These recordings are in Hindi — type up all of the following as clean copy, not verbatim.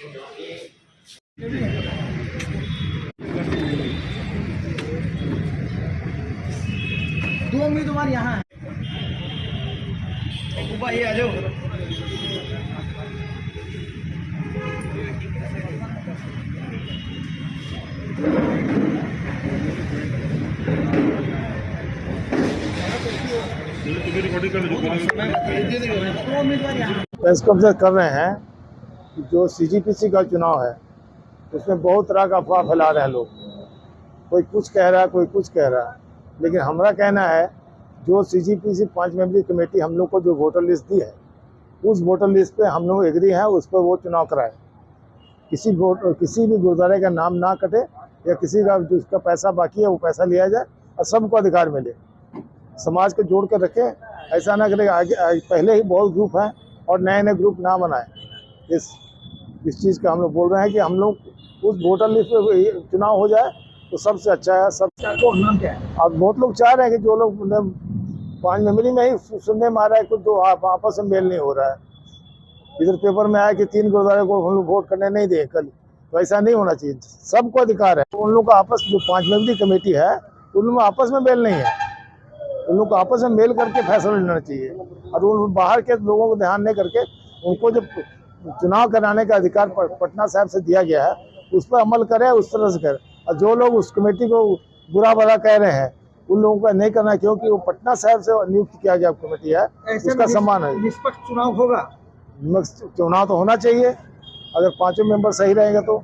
दो उम्मीदवार यहाँ हैं। भाई आ जाओ। प्रेस कॉन्फ्रेंस कर रहे हैं कि जो सीजीपीसी का चुनाव है उसमें बहुत तरह का अफवाह फैला रहे हैं लोग। कोई कुछ कह रहा है, कोई कुछ कह रहा है, लेकिन हमारा कहना है जो सीजीपीसी 5 मेंबरी कमेटी हम लोग को जो वोटर लिस्ट दी है उस वोटर लिस्ट पे हम लोग एग्री हैं, उस पर वो चुनाव कराए। किसी भी गुरुद्वारे का नाम ना कटे या किसी का जिसका पैसा बाकी है वो पैसा लिया जाए और सबको अधिकार मिले। समाज को जोड़ कर रखें, ऐसा ना करें आगे पहले ही बहुत ग्रुप हैं और नए नए ग्रुप ना बनाए। इस चीज़ का हम लोग बोल रहे हैं कि हम लोग उस वोटर लिस्ट पे चुनाव हो जाए तो सबसे अच्छा है। नाम क्या है? अब बहुत लोग चाह रहे हैं कि जो लोग 5 मेंबरी में ही सुनने में आ रहा है कुछ तो आपस में मेल नहीं हो रहा है। इधर पेपर में आया कि 3 गुरुद्वारे को हम लोग वोट करने नहीं दें कल, तो ऐसा नहीं होना चाहिए। सबको अधिकार है। उन लोग का आपस जो 5 मेंबरी कमेटी है उन लोग आपस में मेल नहीं है, उन लोग को आपस में मेल करके फैसला लेना चाहिए। और उन बाहर के लोगों को ध्यान नहीं करके उनको जो चुनाव कराने का अधिकार पटना साहब से दिया गया है उस पर अमल करें, उस तरह से करें। और जो लोग उस कमेटी को बुरा भला कह रहे हैं उन लोगों का नहीं करना, क्योंकि वो पटना साहब से नियुक्त किया गया कमेटी है, उसका सम्मान है। निष्पक्ष चुनाव होगा। चुनाव तो होना चाहिए, अगर 5 मेंबर सही रहेंगे तो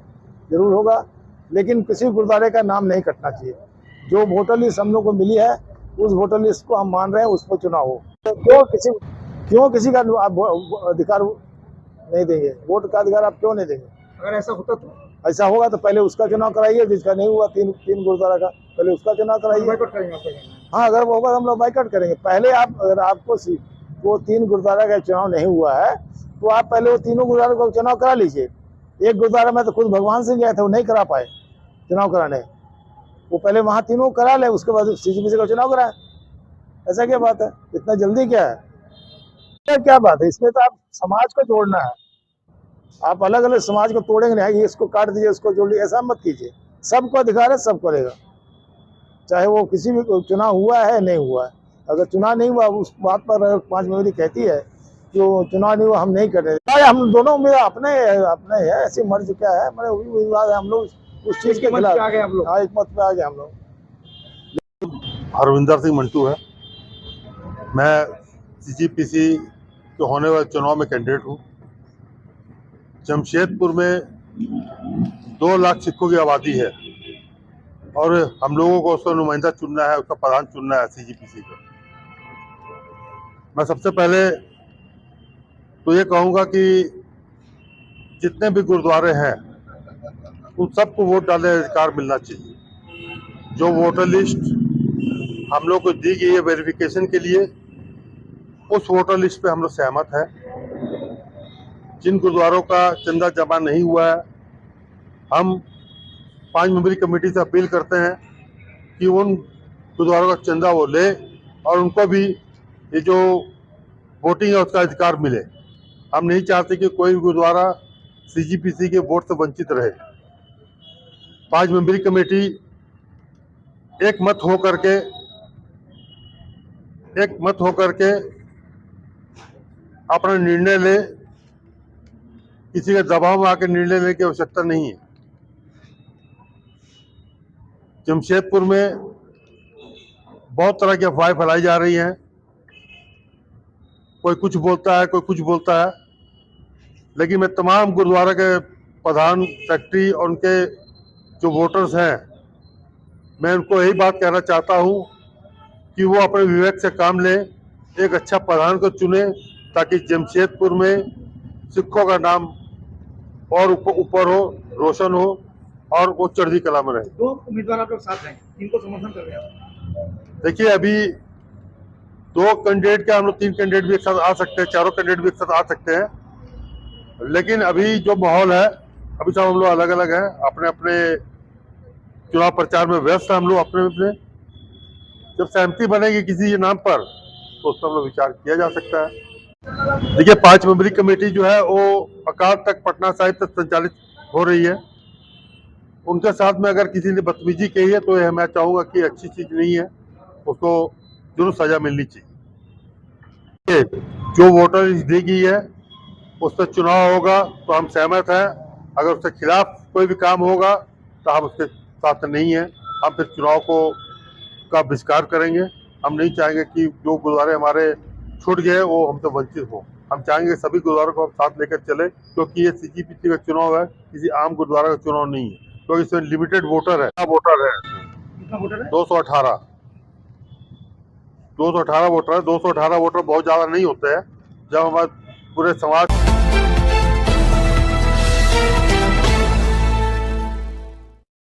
जरूर होगा, लेकिन किसी गुरुद्वारे का नाम नहीं कटना चाहिए। जो वोटर लिस्ट हम लोग को मिली है उस वोटर लिस्ट को हम मान रहे हैं, उस पर चुनाव हो। तो क्यों किसी का अधिकार नहीं देंगे? वोट का अधिकार आप क्यों नहीं देंगे? अगर ऐसा होता तो ऐसा होगा तो पहले उसका चुनाव कराइए, जिसका नहीं हुआ तीन गुरुद्वारा का, पहले उसका चुनाव कराइए। बाइकआउट करेंगे आप? हाँ, अगर वो होगा हम लोग बाइकआउट करेंगे। पहले आप अगर आपको वो 3 गुरुद्वारा का चुनाव नहीं हुआ है तो आप पहले वो तीनों गुरुद्वारों का चुनाव करा लीजिए। एक गुरुद्वारा में तो खुद भगवान सिंह गए थे, वो नहीं करा पाए चुनाव कराने, वो पहले वहाँ तीनों करा ले, उसके बाद सीजीपीसी का चुनाव कराए। ऐसा क्या बात है? इतना जल्दी क्या है? क्या बात है इसमें? तो आप समाज को जोड़ना है, आप अलग अलग समाज को तोड़ेंगे नहीं, इसको काट दीजिए उसको जोड़ लीजिए, ऐसा मत कीजिए। सबको अधिकार है, सब करेगा, चाहे वो किसी भी चुनाव हुआ है नहीं हुआ है। अगर चुनाव नहीं हुआ उस बात पर अगर 5 मेंबरी कहती है कि वो चुनाव नहीं हुआ हम नहीं कर रहे, हम दोनों में अपने है, ऐसी मर्जी क्या है, मैंने विवाद है, हम लोग उस चीज के खिलाफ आ गए। हम लोग हाँ, एक मत पे आ गए हम लोग। हरविंदर सिंह मंटू है, मैं सीजीपीसी के होने वाले चुनाव में कैंडिडेट हूँ। जमशेदपुर में 2 लाख सिखों की आबादी है और हम लोगों को उसका नुमाइंदा चुनना है, उसका प्रधान चुनना है सीजीपीसी का। मैं सबसे पहले तो ये कहूँगा कि जितने भी गुरुद्वारे हैं उन सबको वोट डालने का अधिकार मिलना चाहिए। जो वोटर लिस्ट हम लोग को दी गई है वेरिफिकेशन के लिए, उस वोटर लिस्ट पे हम लोग सहमत हैं। जिन गुरुद्वारों का चंदा जमा नहीं हुआ है, हम 5 मेंबरी कमेटी से अपील करते हैं कि उन गुरुद्वारों का चंदा वो ले और उनको भी ये जो वोटिंग है उसका अधिकार मिले। हम नहीं चाहते कि कोई भी गुरुद्वारा सीजीपीसी के वोट से वंचित रहे। 5 मेंबरी कमेटी एक मत होकर के अपना निर्णय ले, किसी के दबाव में आकर निर्णय लेने की आवश्यकता नहीं है। जमशेदपुर में बहुत तरह की अफवाहें फैलाई जा रही हैं, कोई कुछ बोलता है, कोई कुछ बोलता है, लेकिन मैं तमाम गुरुद्वारा के प्रधान, सेक्रेटरी और उनके जो वोटर्स हैं, मैं उनको यही बात कहना चाहता हूं कि वो अपने विवेक से काम लें, एक अच्छा प्रधान को चुने ताकि जमशेदपुर में सिखों का नाम और ऊपर हो, रोशन हो और वो चढ़ती कला में रहे। 2 उम्मीदवार आप लोग साथ हैं, इनको समर्थन कर रहे हैं? देखिए, अभी 2 कैंडिडेट क्या, हम लोग 3 कैंडिडेट भी एक साथ आ सकते हैं, 4 कैंडिडेट भी एक साथ आ सकते हैं, लेकिन अभी जो माहौल है अभी सब हम लोग अलग अलग हैं, अपने अपने चुनाव प्रचार में व्यस्त हैं हम लोग अपने अपने। जब सहमति बनेगी किसी नाम पर तो उस पर हम लोग विचार किया जा सकता है। देखिए 5 मेंबरी कमेटी जो है वो अकाल तख्त पटना साहिब तक संचालित हो रही है। उनके साथ में अगर किसी ने बदतमीजी की है तो यह मैं चाहूंगा कि अच्छी चीज नहीं है, उसको जरूर सजा मिलनी चाहिए। जो वोटर लिस्ट दी गई है उस पर चुनाव होगा तो हम सहमत हैं, अगर उसके खिलाफ कोई भी काम होगा तो हम उसके साथ नहीं हैं, हम फिर चुनाव का बहिष्कार करेंगे। हम नहीं चाहेंगे कि जो गुरुद्वारे हमारे छूट गए वो हमसे वंचित हो। हम चाहेंगे सभी गुरुद्वारों को हम साथ लेकर चले, क्योंकि ये सीजीपीसी का चुनाव है, किसी आम गुरुद्वारा का चुनाव नहीं है, क्योंकि इसमें लिमिटेड वोटर है। कितना वोटर है? 218 वोटर है। 218 वोटर बहुत ज्यादा नहीं होते हैं। जब हमारे पूरे समाज